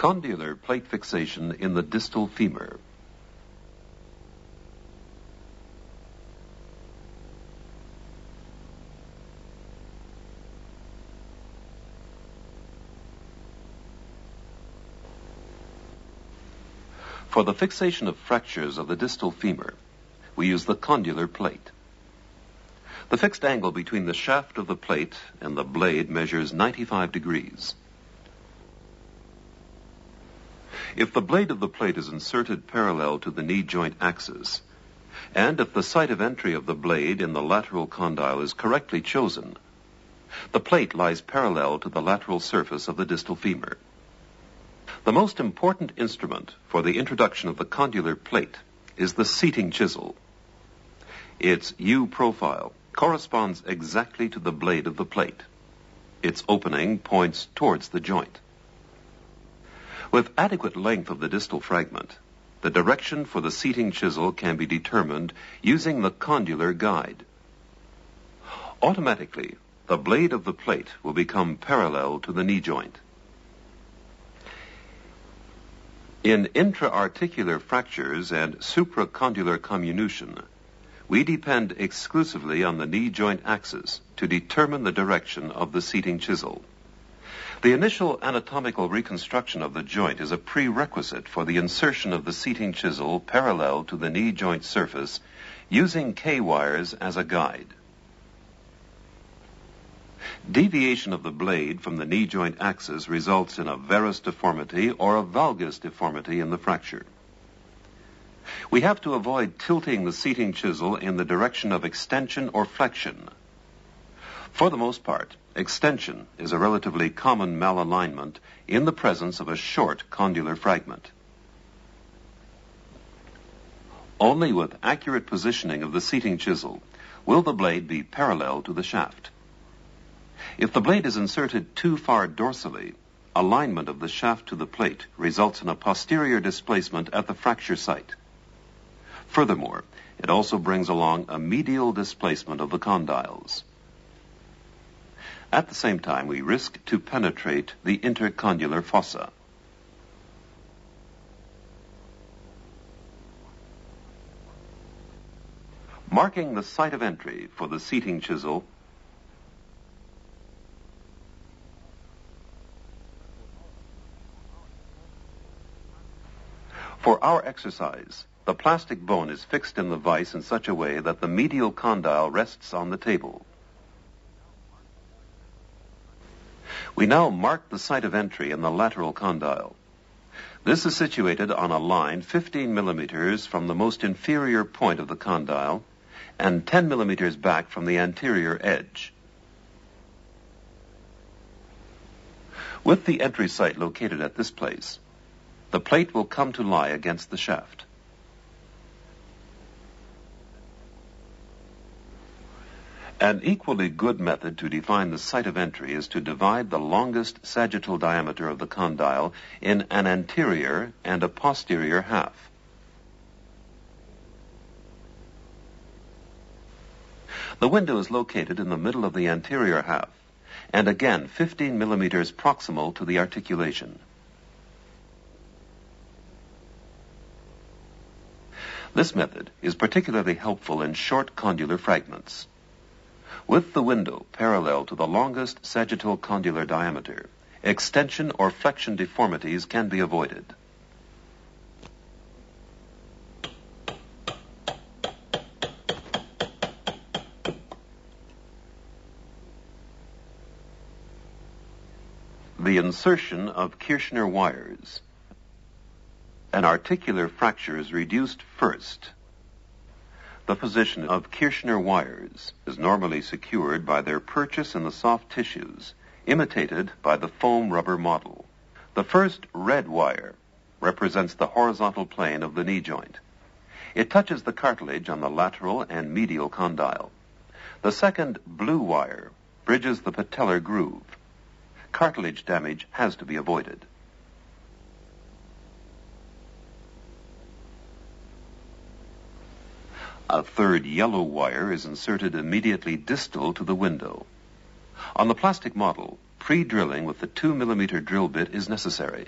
Condyler plate fixation in the distal femur. For the fixation of fractures of the distal femur, we use the condyler plate. The fixed angle between the shaft of the plate and the blade measures 95 degrees. If the blade of the plate is inserted parallel to the knee joint axis, and if the site of entry of the blade in the lateral condyle is correctly chosen, the plate lies parallel to the lateral surface of the distal femur. The most important instrument for the introduction of the condyler plate is the seating chisel. Its U profile corresponds exactly to the blade of the plate. Its opening points towards the joint. With adequate length of the distal fragment, the direction for the seating chisel can be determined using the condyler guide. Automatically, the blade of the plate will become parallel to the knee joint. In intra-articular fractures and supracondylar comminution, we depend exclusively on the knee joint axis to determine the direction of the seating chisel. The initial anatomical reconstruction of the joint is a prerequisite for the insertion of the seating chisel parallel to the knee joint surface using K-wires as a guide. Deviation of the blade from the knee joint axis results in a varus deformity or a valgus deformity in the fracture. We have to avoid tilting the seating chisel in the direction of extension or flexion. For the most part, extension is a relatively common malalignment in the presence of a short condylar fragment. Only with accurate positioning of the seating chisel will the blade be parallel to the shaft. If the blade is inserted too far dorsally, alignment of the shaft to the plate results in a posterior displacement at the fracture site. Furthermore, it also brings along a medial displacement of the condyles. At the same time, we risk to penetrate the intercondylar fossa. Marking the site of entry for the seating chisel, for our exercise, the plastic bone is fixed in the vise in such a way that the medial condyle rests on the table. We now mark the site of entry in the lateral condyle. This is situated on a line 15 millimeters from the most inferior point of the condyle and 10 millimeters back from the anterior edge. With the entry site located at this place, the plate will come to lie against the shaft. An equally good method to define the site of entry is to divide the longest sagittal diameter of the condyle in an anterior and a posterior half. The window is located in the middle of the anterior half, and again 15 millimeters proximal to the articulation. This method is particularly helpful in short condylar fragments. With the window parallel to the longest sagittal condylar diameter, extension or flexion deformities can be avoided. The insertion of Kirschner wires. An articular fracture is reduced first. The position of Kirschner wires is normally secured by their purchase in the soft tissues, imitated by the foam rubber model. The first red wire represents the horizontal plane of the knee joint. It touches the cartilage on the lateral and medial condyle. The second blue wire bridges the patellar groove. Cartilage damage has to be avoided. A third yellow wire is inserted immediately distal to the window. On the plastic model, pre-drilling with the 2 millimeter drill bit is necessary.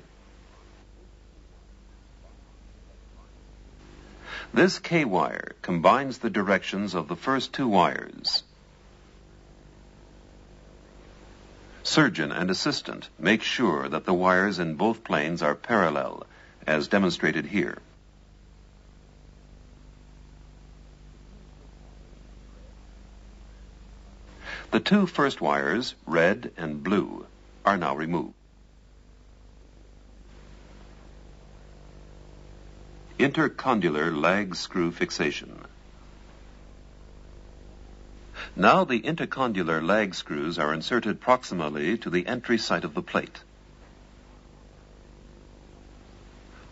This K-wire combines the directions of the first two wires. Surgeon and assistant make sure that the wires in both planes are parallel, as demonstrated here. The two first wires, red and blue, are now removed. Intercondyler lag screw fixation. Now the intercondyler lag screws are inserted proximally to the entry site of the plate.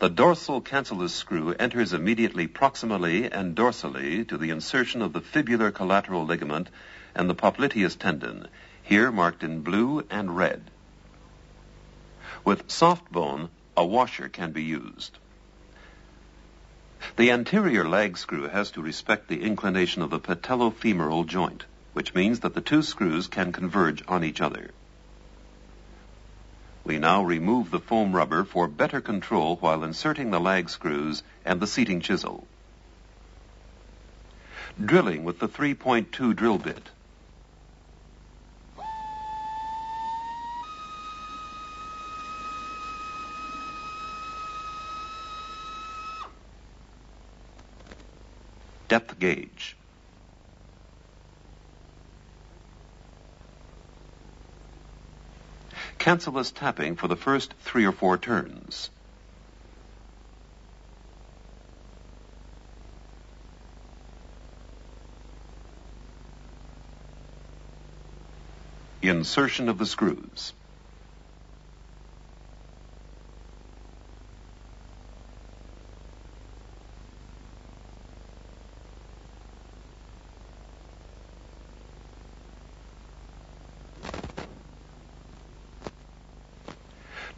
The dorsal cancellous screw enters immediately proximally and dorsally to the insertion of the fibular collateral ligament and the popliteus tendon, here marked in blue and red. With soft bone, a washer can be used. The anterior lag screw has to respect the inclination of the patellofemoral joint, which means that the two screws can converge on each other. We now remove the foam rubber for better control while inserting the lag screws and the seating chisel. Drilling with the 3.2 drill bit. Depth gauge. Cancellous tapping for the first 3 or 4 turns. Insertion of the screws.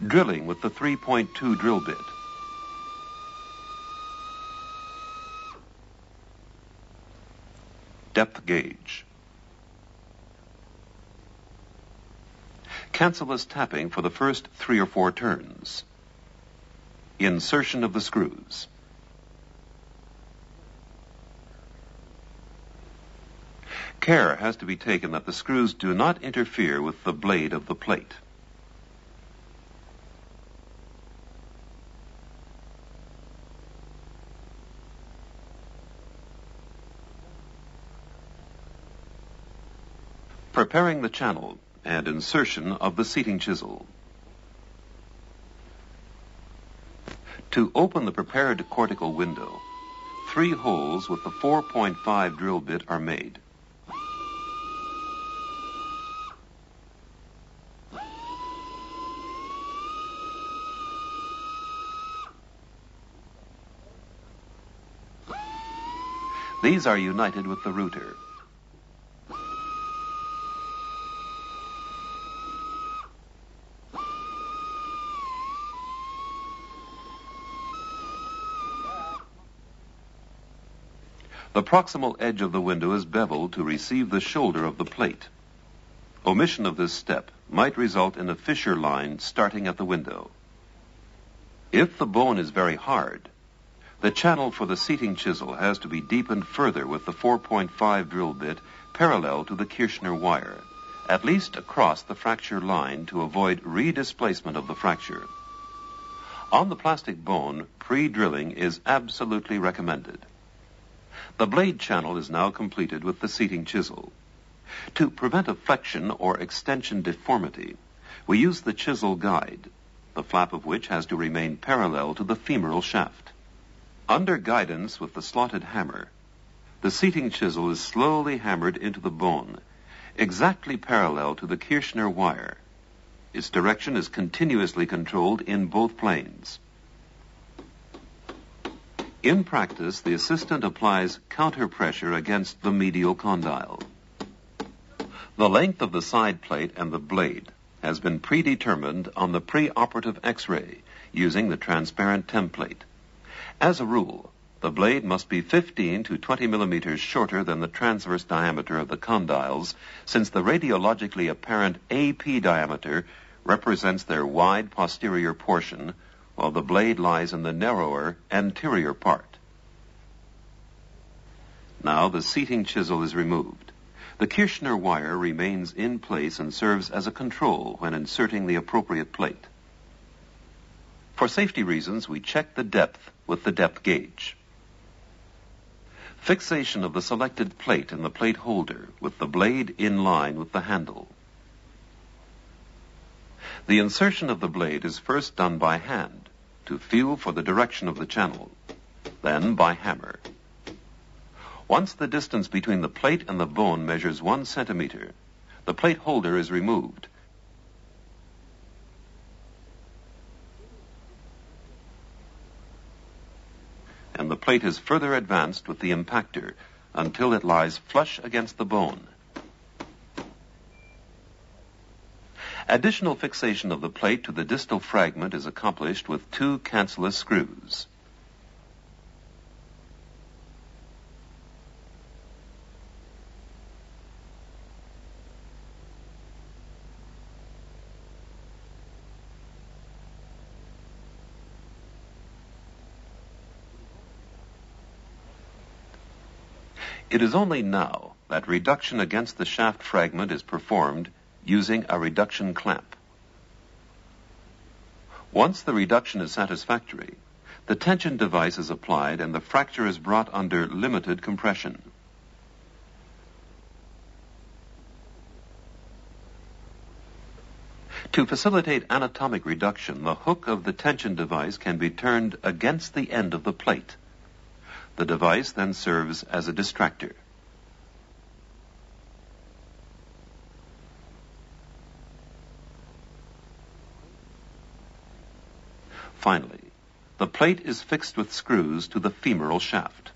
Drilling with the 3.2 drill bit. Depth gauge. Cancellous tapping for the first 3 or 4 turns. Insertion of the screws. Care has to be taken that the screws do not interfere with the blade of the plate. Preparing the channel and insertion of the seating chisel. To open the prepared cortical window, 3 holes with the 4.5 drill bit are made. These are united with the router. The proximal edge of the window is beveled to receive the shoulder of the plate. Omission of this step might result in a fissure line starting at the window. If the bone is very hard, the channel for the seating chisel has to be deepened further with the 4.5 drill bit parallel to the Kirschner wire, at least across the fracture line to avoid redisplacement of the fracture. On the plastic bone, pre-drilling is absolutely recommended. The blade channel is now completed with the seating chisel. To prevent a flexion or extension deformity, we use the chisel guide, the flap of which has to remain parallel to the femoral shaft. Under guidance with the slotted hammer, the seating chisel is slowly hammered into the bone, exactly parallel to the Kirschner wire. Its direction is continuously controlled in both planes. In practice, the assistant applies counter pressure against the medial condyle. The length of the side plate and the blade has been predetermined on the preoperative X-ray using the transparent template. As a rule, the blade must be 15 to 20 millimeters shorter than the transverse diameter of the condyles, since the radiologically apparent AP diameter represents their wide posterior portion, while the blade lies in the narrower anterior part. Now the seating chisel is removed. The Kirschner wire remains in place and serves as a control when inserting the appropriate plate. For safety reasons, we check the depth with the depth gauge. Fixation of the selected plate in the plate holder with the blade in line with the handle. The insertion of the blade is first done by hand to feel for the direction of the channel, then by hammer. Once the distance between the plate and the bone measures 1 centimeter, the plate holder is removed. And the plate is further advanced with the impactor until it lies flush against the bone. Additional fixation of the plate to the distal fragment is accomplished with 2 cancellous screws. It is only now that reduction against the shaft fragment is performed using a reduction clamp. Once the reduction is satisfactory, the tension device is applied and the fracture is brought under limited compression. To facilitate anatomic reduction, the hook of the tension device can be turned against the end of the plate. The device then serves as a distractor. Finally, the plate is fixed with screws to the femoral shaft.